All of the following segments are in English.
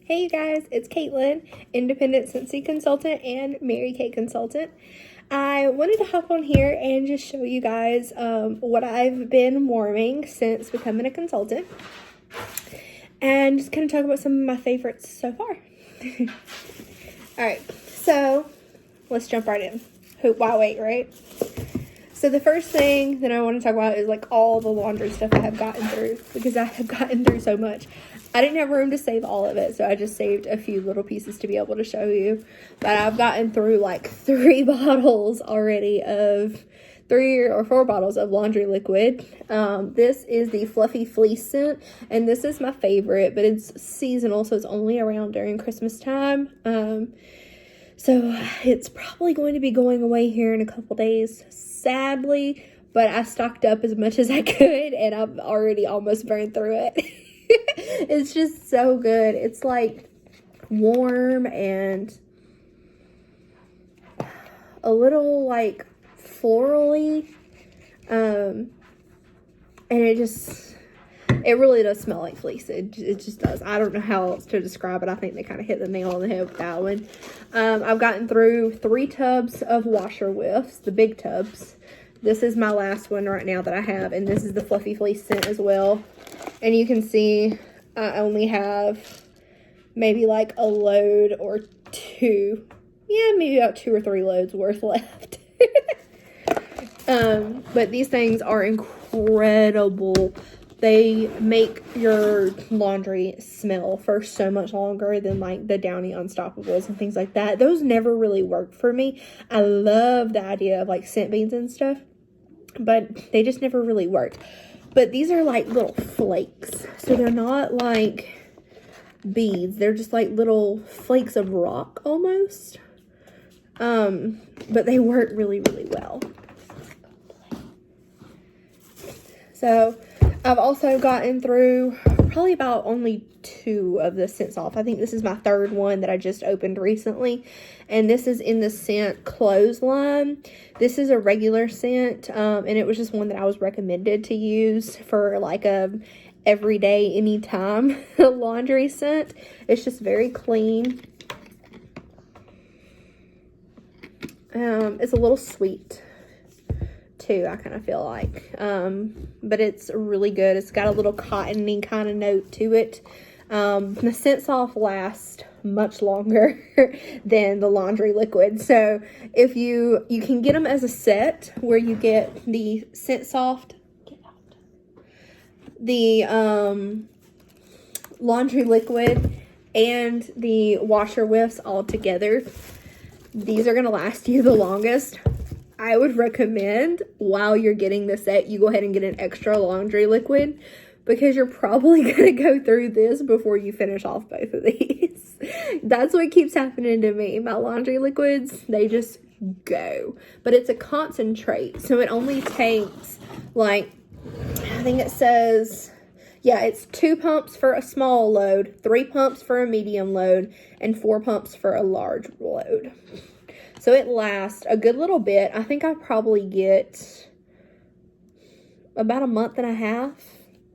Hey you guys, it's Caitlin, independent Scentsy consultant and Mary Kay consultant. I wanted to hop on here and just show you guys what I've been warming since becoming a consultant. And just kind of talk about some of my favorites so far. Alright, so let's jump right in. Why wait, right? So the first thing that I want to talk about is like all the laundry stuff I have gotten through, because I have gotten through so much. I didn't have room to save all of it, so I just saved a few little pieces to be able to show you. But I've gotten through like 3 bottles already of 3 or 4 bottles of laundry liquid. This is the Fluffy Fleece scent, and this is my favorite, but it's seasonal, so it's only around during Christmas time. So it's probably going to be going away here in a couple days, sadly, but I stocked up as much as I could, and I've already almost burned through it. It's just so good. It's like warm and a little like florally, and it really does smell like fleece. It just does. I don't know how else to describe it. I think they kind of hit the nail on the head with that one. I've gotten through 3 tubs of washer whiffs, the big tubs. This is my last one right now that I have, and this is the Fluffy Fleece scent as well. And you can see I only have maybe like a load or 2. Yeah, maybe about 2 or 3 loads worth left. But these things are incredible. They make your laundry smell for so much longer than like the Downy Unstoppables and things like that. Those never really worked for me. I love the idea of like scent beads and stuff, but they just never really worked. But these are like little flakes, so they're not like beads. They're just like little flakes of rock almost. But they work really, really well. So I've also gotten through probably about only 2 of the scents off. I think this is my 3rd one that I just opened recently. And this is in the scent Clothesline. This is a regular scent, and it was just one that I was recommended to use for like a everyday, anytime laundry scent. It's just very clean. It's a little sweet too, I kind of feel like, but it's really good. It's got a little cottony kind of note to it. The scents off last much longer than the laundry liquid, so if you can get them as a set where you get the scent soft, the laundry liquid and the washer whiffs all together. These are going to last you the longest. I would recommend while you're getting the set, you go ahead and get an extra laundry liquid, because you're probably going to go through this before you finish off both of these. That's what keeps happening to me. My laundry liquids, they just go. But it's a concentrate, so it only takes like, I think it says, yeah, it's 2 pumps for a small load, 3 pumps for a medium load, and 4 pumps for a large load. So it lasts a good little bit. I think I probably get about a month and a half,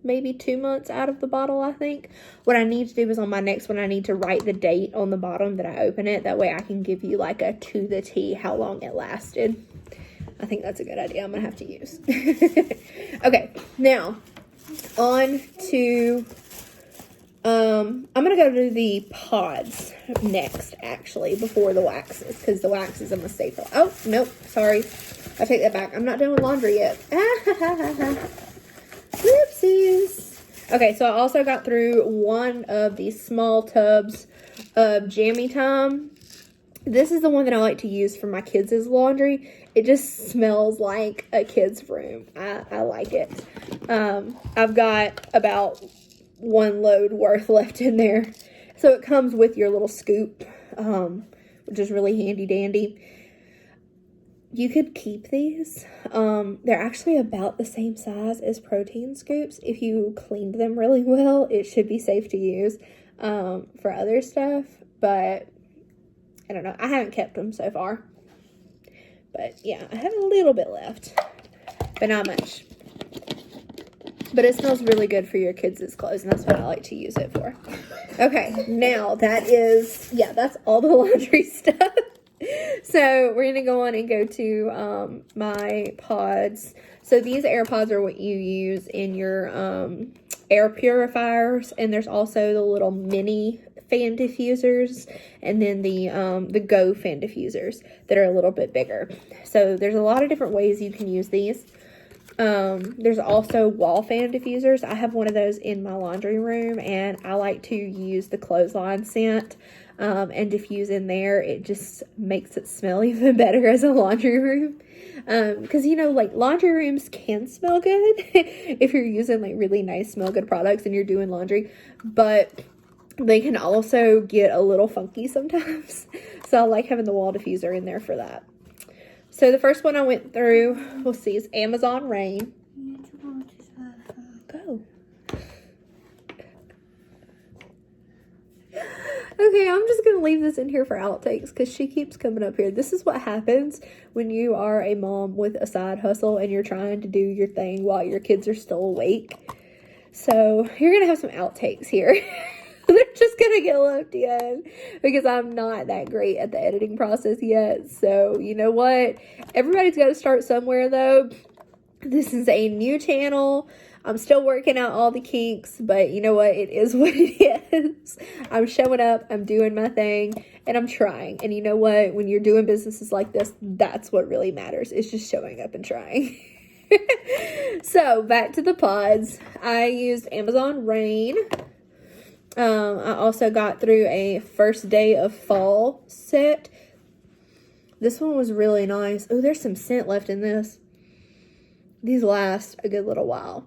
maybe 2 months out of the bottle, I think. What I need to do is on my next one, I need to write the date on the bottom that I open it. That way I can give you like a to the T how long it lasted. I think that's a good idea. I'm going to have to use. Okay, now on to... I'm going to go to the pods next, actually, before the waxes, because the waxes I'm going to save for... Oh, nope, sorry. I take that back. I'm not done with laundry yet. Whoopsies. Okay, so I also got through 1 of these small tubs of Jammy Time. This is the one that I like to use for my kids' laundry. It just smells like a kid's room. I like it. I've got about 1 load worth left in there. So it comes with your little scoop, which is really handy dandy. You could keep these. They're actually about the same size as protein scoops. If you cleaned them really well, it should be safe to use for other stuff. But I don't know. I haven't kept them so far. But yeah, I have a little bit left, but not much. But it smells really good for your kids' clothes, and that's what I like to use it for. Okay, now that's all the laundry stuff. So we're going to go on and go to my pods. So these air pods are what you use in your air purifiers, and there's also the little mini fan diffusers, and then the Go fan diffusers that are a little bit bigger. So there's a lot of different ways you can use these. There's also wall fan diffusers. I have one of those in my laundry room, and I like to use the clothesline scent and diffuse in there. It just makes it smell even better as a laundry room. Because, like, laundry rooms can smell good if you're using, like, really nice smell good products and you're doing laundry, but they can also get a little funky sometimes. So I like having the wall diffuser in there for that. So the first one I went through, we'll see, is Amazon Rain. Go. Okay, I'm just going to leave this in here for outtakes because she keeps coming up here. This is what happens when you are a mom with a side hustle and you're trying to do your thing while your kids are still awake. So you're going to have some outtakes here. They're just going to get left in because I'm not that great at the editing process yet. So you know what? Everybody's got to start somewhere, though. This is a new channel. I'm still working out all the kinks, but you know what? It is what it is. I'm showing up, I'm doing my thing, and I'm trying. And you know what? When you're doing businesses like this, that's what really matters. It's just showing up and trying. So, back to the pods. I used Amazon Rain. I also got through a first day of fall set. This one was really nice. Oh, there's some scent left in this. These last a good little while.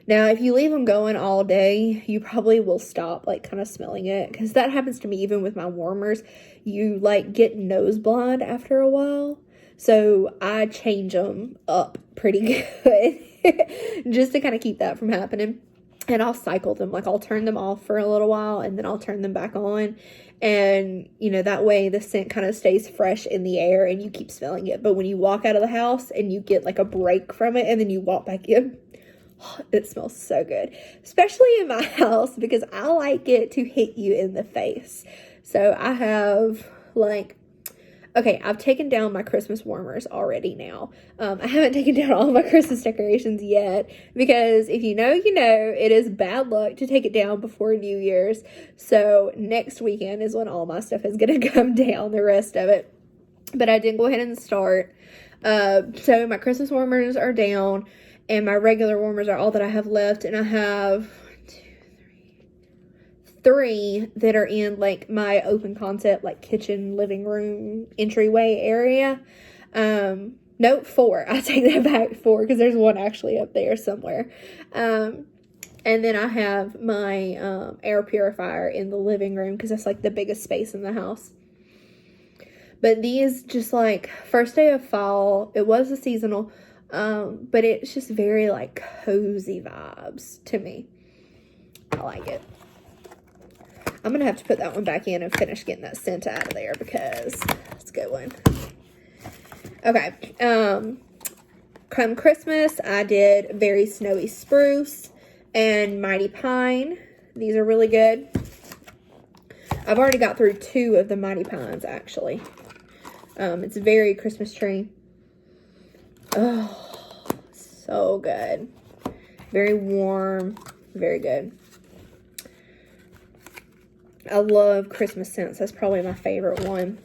Now, if you leave them going all day, you probably will stop, like, kind of smelling it. Because that happens to me even with my warmers. You, like, get nose blind after a while. So, I change them up pretty good. Just to kind of keep that from happening. And I'll cycle them. Like, I'll turn them off for a little while. And then I'll turn them back on. And, that way the scent kind of stays fresh in the air. And you keep smelling it. But when you walk out of the house and you get, like, a break from it. And then you walk back in. It smells so good, especially in my house because I like it to hit you in the face. So I have I've taken down my Christmas warmers already now. I haven't taken down all my Christmas decorations yet because if you know, it is bad luck to take it down before New Year's. So next weekend is when all my stuff is going to come down, the rest of it. But I did go ahead and start. So my Christmas warmers are down. And my regular warmers are all that I have left. And I have 3 that are in, like, my open concept, like, kitchen, living room, entryway area. No, 4. I take that back, 4, because there's one actually up there somewhere. And then I have my air purifier in the living room, because that's, like, the biggest space in the house. But these, just, like, first day of fall, it was a seasonal, but it's just very, like, cozy vibes to me. I like it. I'm going to have to put that one back in and finish getting that scent out of there because it's a good one. Okay. Come Christmas, I did Very Snowy Spruce and Mighty Pine. These are really good. I've already got through 2 of the Mighty Pines, actually. It's very Christmas tree. Oh, so good. Very warm. Very good. I love Christmas scents. That's probably my favorite one.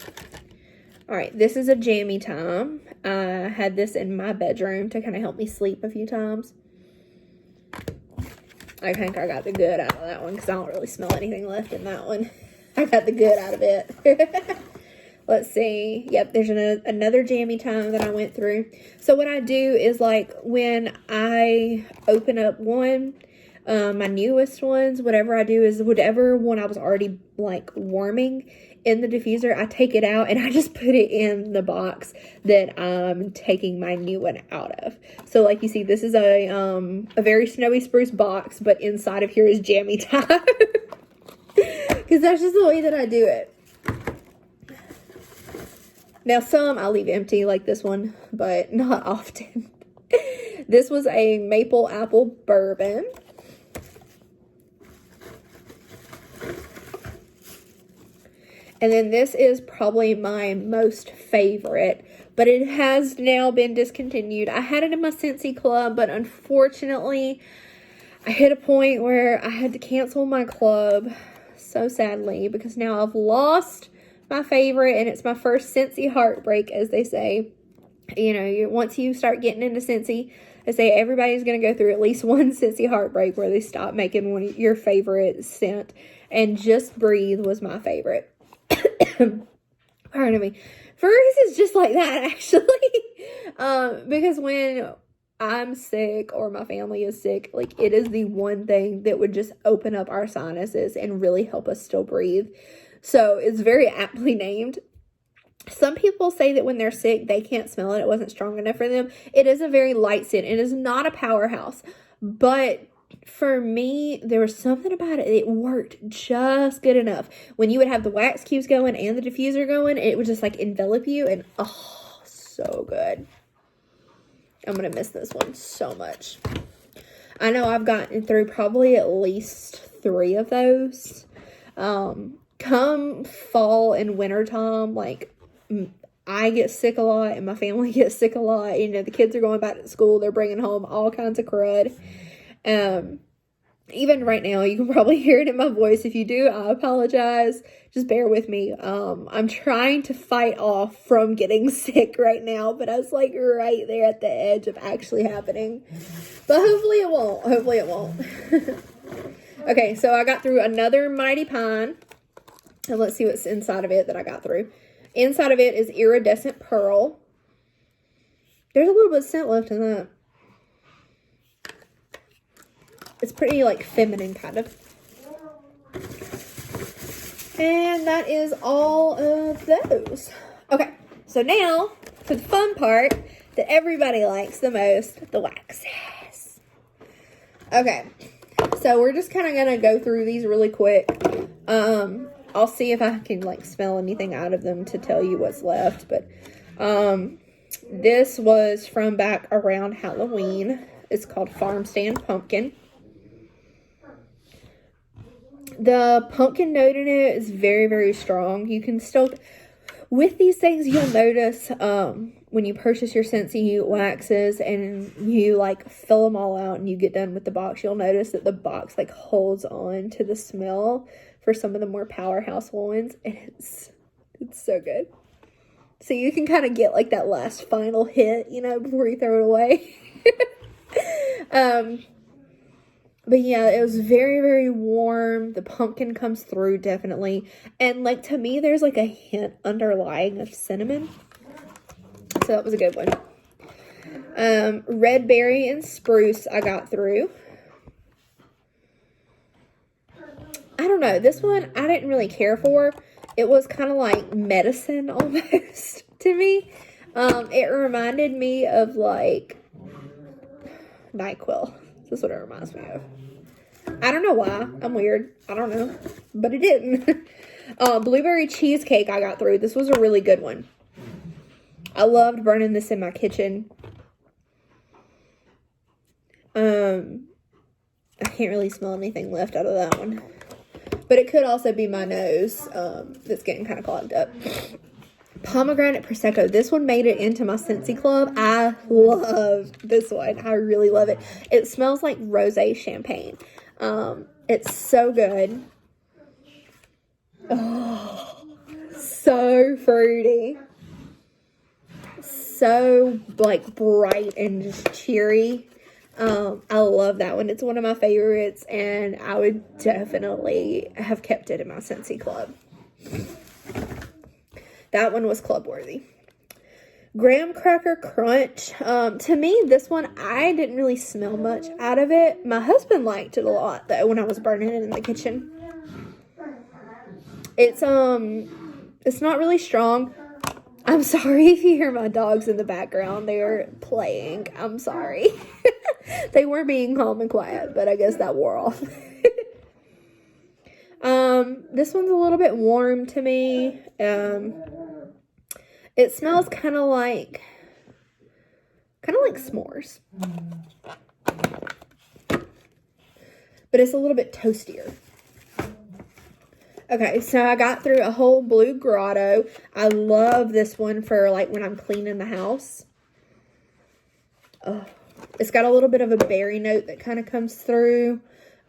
Alright, this is a jammy time. I had this in my bedroom to kind of help me sleep a few times. I think I got the good out of that one because I don't really smell anything left in that one. I got the good out of it. Let's see. Yep, there's another jammy time that I went through. So what I do is, like, when I open up one, my newest ones, whatever I do is whatever one I was already, like, warming in the diffuser, I take it out and I just put it in the box that I'm taking my new one out of. So, like, you see, this is a Very Snowy Spruce box, but inside of here is jammy time. Because that's just the way that I do it. Now, some I'll leave empty, like this one, but not often. This was a maple apple bourbon. And then this is probably my most favorite, but it has now been discontinued. I had it in my Scentsy club, but unfortunately, I hit a point where I had to cancel my club, so sadly, because now I've lost my favorite, and it's my first Scentsy heartbreak, as they say. You know, once you start getting into Scentsy, they say everybody's going to go through at least one Scentsy heartbreak where they stop making one of your favorite scent, and Just Breathe was my favorite. Pardon me. Furries is just like that, actually. Because when I'm sick or my family is sick, like, it is the one thing that would just open up our sinuses and really help us still breathe. So it's very aptly named. Some people say that when they're sick, they can't smell it. It wasn't strong enough for them. It is a very light scent. It is not a powerhouse. But for me, there was something about it. It worked just good enough. When you would have the wax cubes going and the diffuser going, it would just like envelop you, and oh, so good. I'm going to miss this one so much. I know I've gotten through probably at least 3 of those. Come fall and winter time, like, I get sick a lot and my family gets sick a lot. You know, the kids are going back to school. They're bringing home all kinds of crud. Even right now, you can probably hear it in my voice. If you do, I apologize. Just bear with me. I'm trying to fight off from getting sick right now, but I was like right there at the edge of actually happening. But hopefully it won't. Hopefully it won't. Okay, so I got through another Mighty Pine. And let's see what's inside of it that I got through. Inside of it is Iridescent Pearl. There's a little bit of scent left in that. It's pretty, like, feminine, kind of. And that is all of those. Okay, so now for the fun part that everybody likes the most, the waxes. Okay, so we're just kind of going to go through these really quick. I'll see if I can, like, smell anything out of them to tell you what's left. But this was from back around Halloween. It's called Farm Stand Pumpkin. The pumpkin note in it is very, very strong. You can still, with these things, you'll notice when you purchase your Scentsy waxes and you, like, fill them all out and you get done with the box, you'll notice that the box, like, holds on to the smell for some of the more powerhouse ones. And it's so good. So you can kind of get, like, that last final hit, you know, before you throw it away. But yeah, it was very, very warm. The pumpkin comes through, definitely. And, like, to me, there's, like, a hint underlying of cinnamon. So that was a good one. Red berry and spruce I got through. I don't know. This one I didn't really care for. It was kind of like medicine almost to me. It reminded me of, like, NyQuil. That's what it reminds me of. I don't know why. I'm weird. I don't know. But it didn't. Blueberry cheesecake I got through. This was a really good one. I loved burning this in my kitchen. I can't really smell anything left out of that one. But it could also be my nose that's getting kind of clogged up. Pomegranate Prosecco. This one made it into my Scentsy club. I love this one. I really love it. It smells like rosé champagne. It's so good. Oh, so fruity. So, like, bright and just cheery. I love that one. It's one of my favorites, and I would definitely have kept it in my Scentsy club. That one was club worthy. Graham Cracker Crunch. To me, this one, I didn't really smell much out of it. My husband liked it a lot, though, when I was burning it in the kitchen. It's not really strong. I'm sorry if you hear my dogs in the background. They're playing. I'm sorry. They were being calm and quiet, but I guess that wore off. This one's a little bit warm to me. It smells kind of Kind of like s'mores. But it's a little bit toastier. Okay, so I got through a whole blue grotto. I love this one for like when I'm cleaning the house. Oh, it's got a little bit of a berry note that kind of comes through.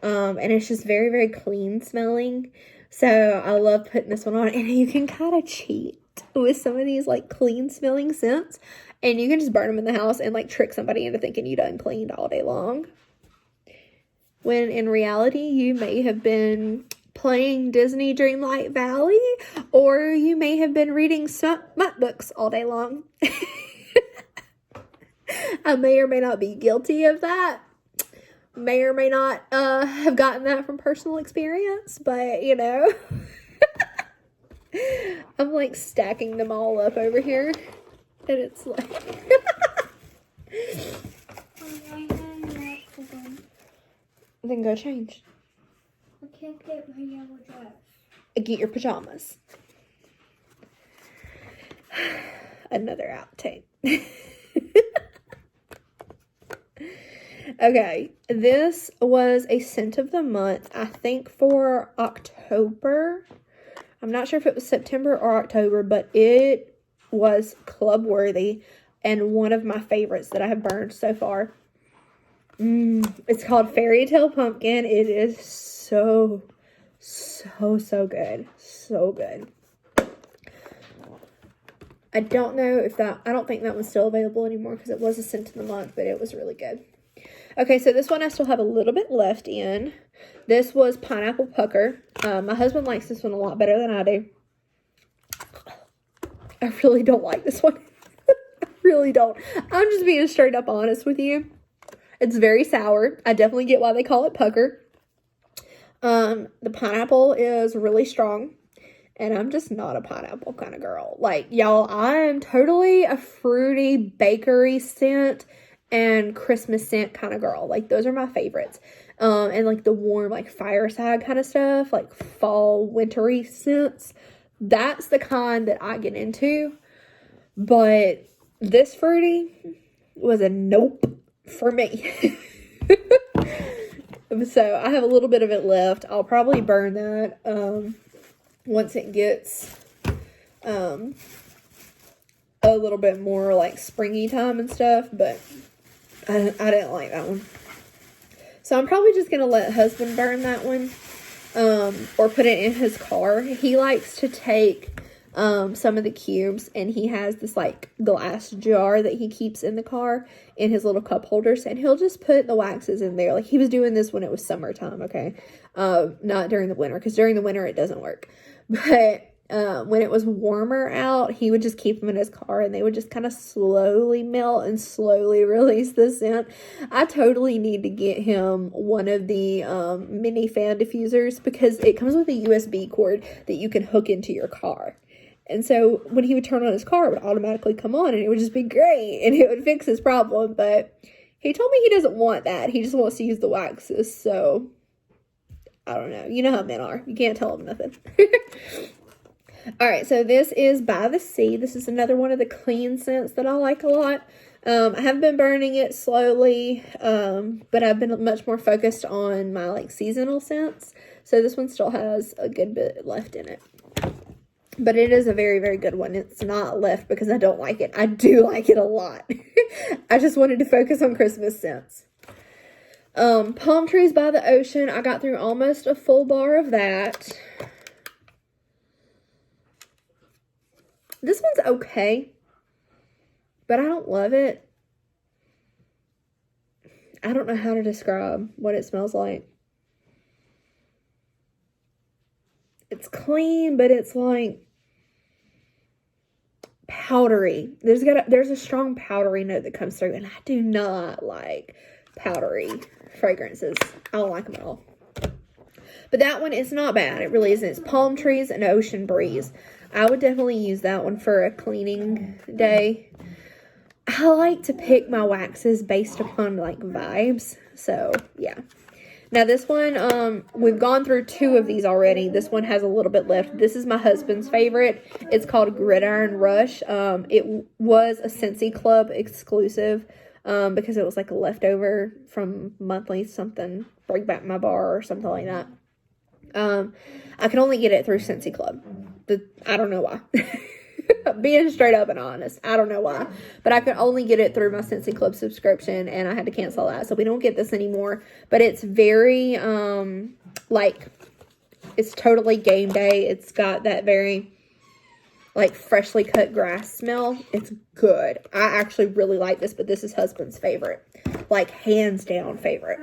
And it's just very, very clean smelling. So I love putting this one on. And you can kind of cheat with some of these like clean smelling scents. And you can just burn them in the house and like trick somebody into thinking you done cleaned all day long. When in reality, you may have been playing Disney Dreamlight Valley, or you may have been reading smut books all day long. I may or may not be guilty of that. May or may not have gotten that from personal experience, but you know. I'm like stacking them all up over here, and it's like... Then go change. I can't get my yellow dress. Get your pajamas. Another outtake. Okay, this was a scent of the month, I think for October. I'm not sure if it was September or October, but it was club worthy and one of my favorites that I have burned so far. It's called Fairy Tale Pumpkin. It is so good. So good. I don't know if that, I don't think that one's still available anymore because it was a scent of the month, but it was really good. Okay, so this one I still have a little bit left in. This was Pineapple Pucker. My husband likes this one a lot better than I do. I really don't like this one. I really don't. I'm just being straight up honest with you. It's very sour. I definitely get why they call it pucker. The pineapple is really strong. And I'm just not a pineapple kind of girl. Like, y'all, I am totally a fruity bakery scent and Christmas scent kind of girl. Like, those are my favorites. And like the warm, like fireside kind of stuff. Like fall, wintry scents. That's the kind that I get into. But this fruity was a nope for me. So I have a little bit of it left. I'll probably burn that once it gets a little bit more like springy time and stuff, but I didn't like that one. So I'm probably just going to let husband burn that one or put it in his car. He likes to take some of the cubes, and he has this like glass jar that he keeps in the car in his little cup holders, and he'll just put the waxes in there. Like, he was doing this when it was summertime, okay? Not during the winter, because during the winter it doesn't work. But when it was warmer out, he would just keep them in his car, and they would just kind of slowly melt and slowly release the scent. I totally need to get him one of the mini fan diffusers, because it comes with a USB cord that you can hook into your car. And so when he would turn on his car, it would automatically come on, and it would just be great, and it would fix his problem. But he told me he doesn't want that. He just wants to use the waxes. So I don't know. You know how men are. You can't tell them nothing. All right, so this is By the Sea. This is another one of the clean scents that I like a lot. I have been burning it slowly, but I've been much more focused on my like seasonal scents. So this one still has a good bit left in it. But it is a very, very good one. It's not left because I don't like it. I do like it a lot. I just wanted to focus on Christmas scents. Palm Trees by the Ocean. I got through almost a full bar of that. This one's okay, but I don't love it. I don't know how to describe what it smells like. It's clean, but it's like powdery. There's a strong powdery note that comes through, and I do not like powdery fragrances. I don't like them at all. But that one is not bad. It really isn't. It's Palm Trees and Ocean Breeze. I would definitely use that one for a cleaning day. I like to pick my waxes based upon like vibes. So yeah. Now this one, we've gone through 2 of these already. This one has a little bit left. This is my husband's favorite. It's called Gridiron Rush. It was a Scentsy Club exclusive. because it was like a leftover from monthly something, Bring Back My Bar or something like that. I can only get it through Scentsy Club. I don't know why. Being straight up and honest, I don't know why, but I could only get it through my Scentsy Club subscription, and I had to cancel that, so we don't get this anymore. But it's very like, it's totally game day. It's got that very like freshly cut grass smell. It's good. I actually really like this, but this is husband's favorite, like hands down favorite.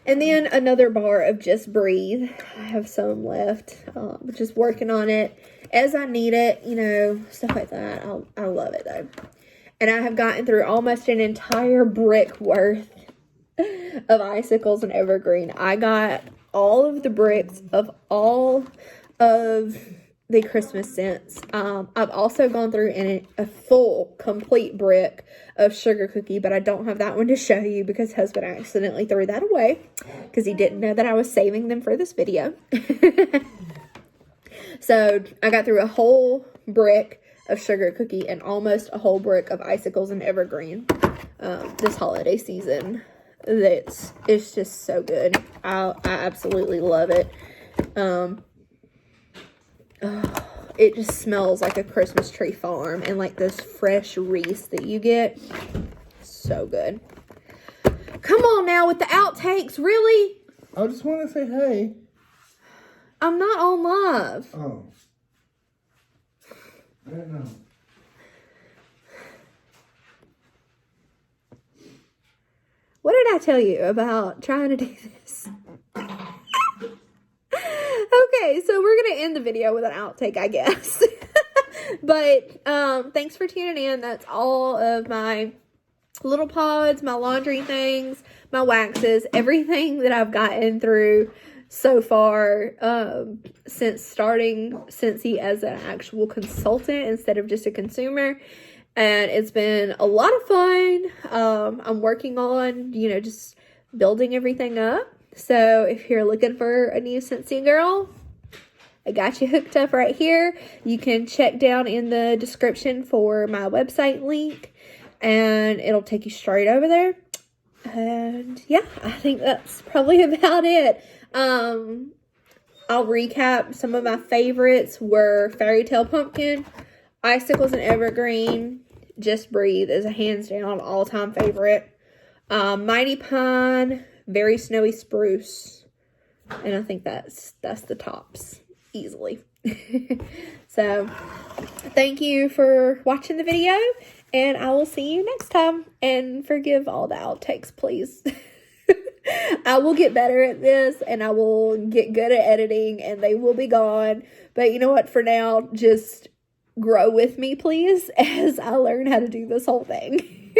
And then another bar of Just Breathe. I have some left, just working on it as I need it, you know, stuff like that. I love it though. And I have gotten through almost an entire brick worth of icicles and evergreen. I got all of the bricks of all of the Christmas scents. I've also gone through a full, complete brick of sugar cookie, but I don't have that one to show you because husband accidentally threw that away because he didn't know that I was saving them for this video. So I got through a whole brick of sugar cookie and almost a whole brick of icicles and evergreen this holiday season. It's just so good. I absolutely love it. It just smells like a Christmas tree farm, and like those fresh wreaths that you get. So good. Come on now with the outtakes, really? I just want to say hey. I'm not on live. Oh. I don't know. What did I tell you about trying to do this? Okay, so we're going to end the video with an outtake, I guess. But thanks for tuning in. That's all of my little pods, my laundry things, my waxes, everything that I've gotten through so far since starting Scentsy as an actual consultant instead of just a consumer. And it's been a lot of fun. I'm working on, you know, just building everything up. So if you're looking for a new Scentsy girl, I got you hooked up right here. You can check down in the description for my website link, and it'll take you straight over there. And yeah, I think that's probably about it. I'll recap. Some of my favorites were Fairy Tale Pumpkin, Icicles and Evergreen. Just Breathe is a hands down all-time favorite. Mighty Pine, Very Snowy Spruce, and I think that's the tops easily. So thank you for watching the video, and I will see you next time. And forgive all the outtakes, please. I will get better at this, and I will get good at editing, and they will be gone. But you know what? For now, just grow with me, please, as I learn how to do this whole thing.